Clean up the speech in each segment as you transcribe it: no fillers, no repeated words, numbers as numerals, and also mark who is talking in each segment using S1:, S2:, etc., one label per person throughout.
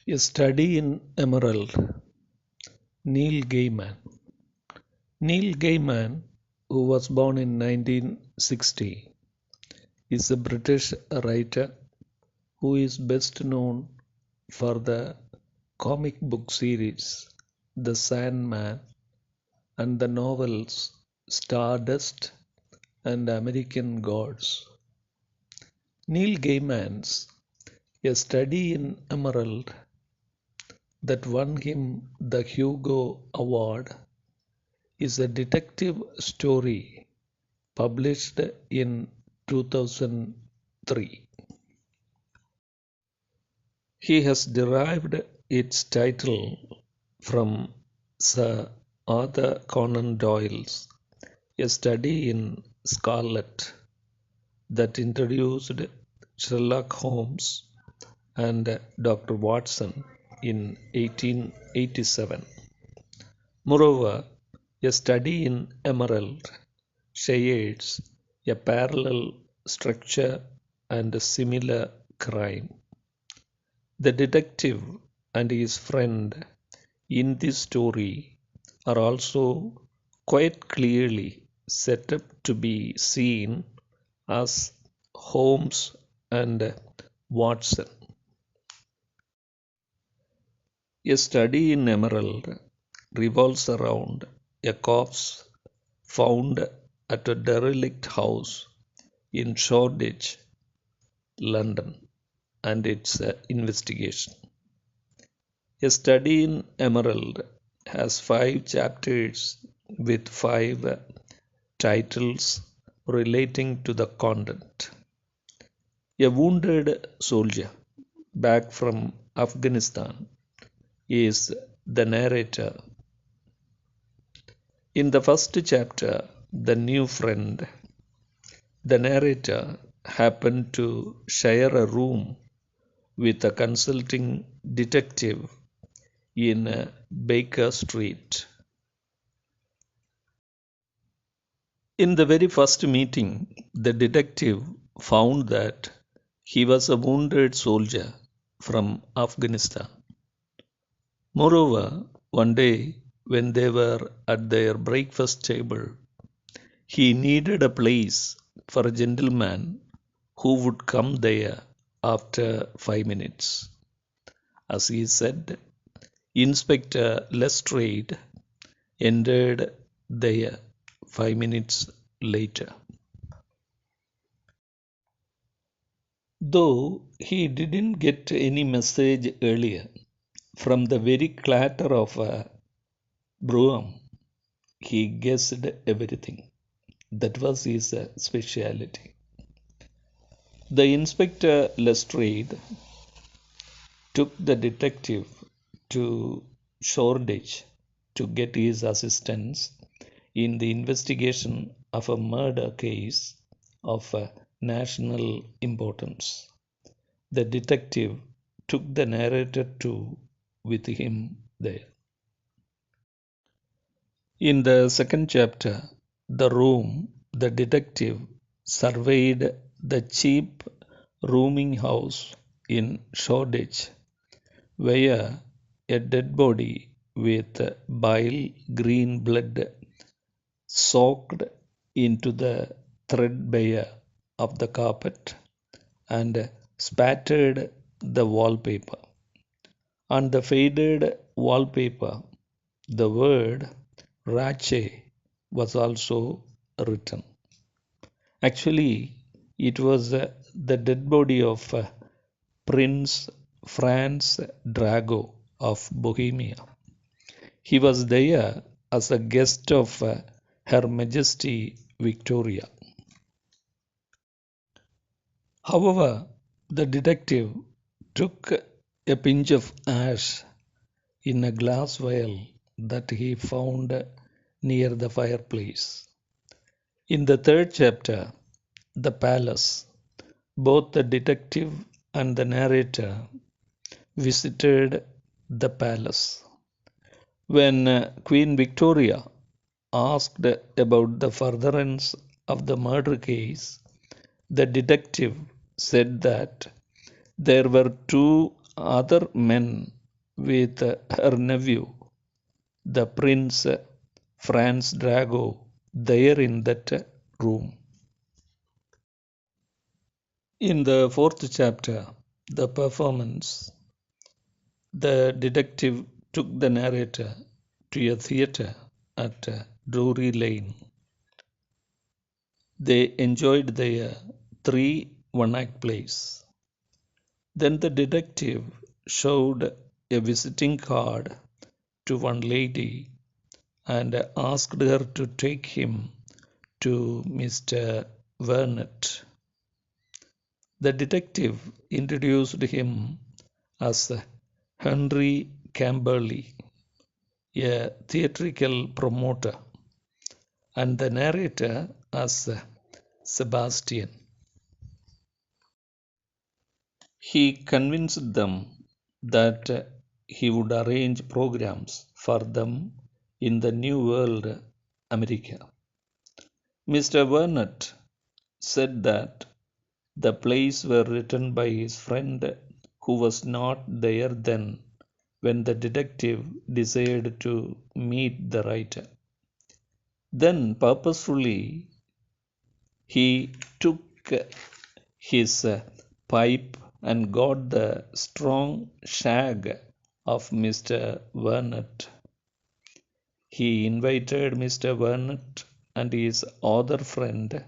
S1: A Study in Emerald. Neil Gaiman. Neil Gaiman, who was born in 1960, is a British writer who is best known for the comic book series The Sandman and the novels Stardust and American Gods. Neil Gaiman's A Study in Emerald that won him the Hugo Award is a detective story published in 2003. He has derived its title from Sir Arthur Conan Doyle's A Study in Scarlet that introduced Sherlock Holmes and Dr. Watson in 1887. Moreover, A Study in Emerald shares a parallel structure and a similar crime. The detective and his friend in this story are also quite clearly set up to be seen as Holmes and Watson. A Study in Emerald revolves around a corpse found at a derelict house in Shoreditch, London, and its investigation. A Study in Emerald has 5 chapters with 5 titles relating to the content. A wounded soldier back from Afghanistan is the narrator. In the first chapter, The New Friend, the narrator happened to share a room with a consulting detective in Baker Street. In the very first meeting, the detective found that he was a wounded soldier from Afghanistan. Moreover, one day when they were at their breakfast table, he needed a place for a gentleman who would come there after 5 minutes. As he said, Inspector Lestrade entered there 5 minutes later. Though he didn't get any message earlier, from the very clatter of a brougham, he guessed everything. That was his speciality. The Inspector Lestrade took the detective to Shoreditch to get his assistance in the investigation of a murder case of national importance. The detective took the narrator too with him there. In the second chapter, The Room, the detective surveyed the cheap rooming house in Shoreditch, where a dead body with bile green blood soaked into the threadbare of the carpet and spattered the wallpaper. On the faded wallpaper, the word Rache was also written. Actually, it was the dead body of Prince Franz Drago of Bohemia. He was there as a guest of Her Majesty Victoria. However, the detective took a pinch of ash in a glass vial that he found near the fireplace. In the third chapter, The Palace, both the detective and the narrator visited the palace. When Queen Victoria asked about the furtherance of the murder case, the detective said that there were 2 other men with her nephew, the Prince Franz Drago, there in that room. In the fourth chapter, the performance, the detective took the narrator to a theatre at Drury Lane. They enjoyed their three one-act plays. Then the detective showed a visiting card to one lady and asked her to take him to Mr. Vernet. The detective introduced him as Henry Camberley, a theatrical promoter, and the narrator as Sebastian. He convinced them that he would arrange programs for them in the New World, America. Mr. Vernet said that the plays were written by his friend who was not there then when the detective desired to meet the writer. Then purposefully he took his pipe and got the strong shag of Mr. Vernet. He invited Mr. Vernet and his other friend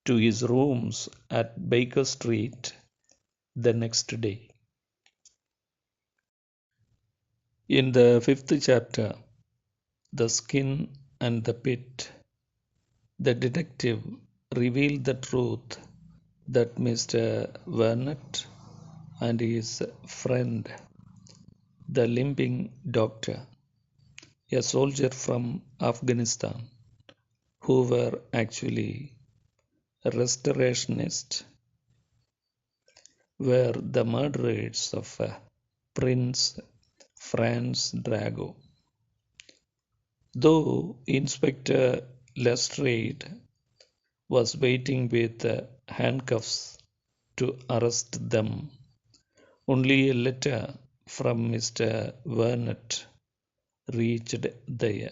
S1: to his rooms at Baker Street the next day. In the fifth chapter, The Skin and the Pit, the detective revealed the truth that Mr. Vernet and his friend, the limping doctor, a soldier from Afghanistan, who were actually restorationists, were the murderers of Prince Franz Drago. Though Inspector Lestrade was waiting with handcuffs to arrest them, only a letter from Mr. Vernet reached there.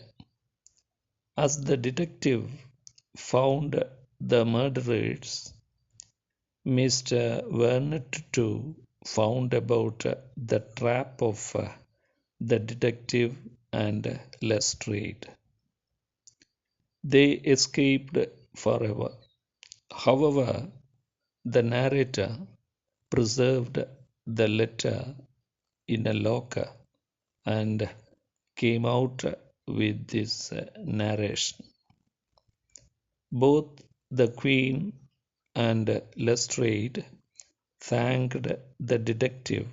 S1: As the detective found the murderers, Mr. Vernet too found about the trap of the detective and Lestrade. They escaped forever. However, the narrator preserved the letter in a locker and came out with this narration. Both the Queen and Lestrade thanked the detective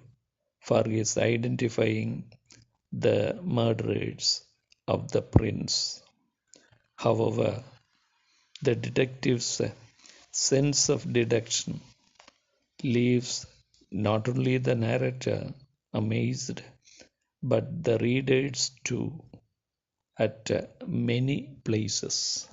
S1: for his identifying the murderers of the prince. However, the detective's sense of deduction leaves not only the narrator amazed, but the readers too at many places.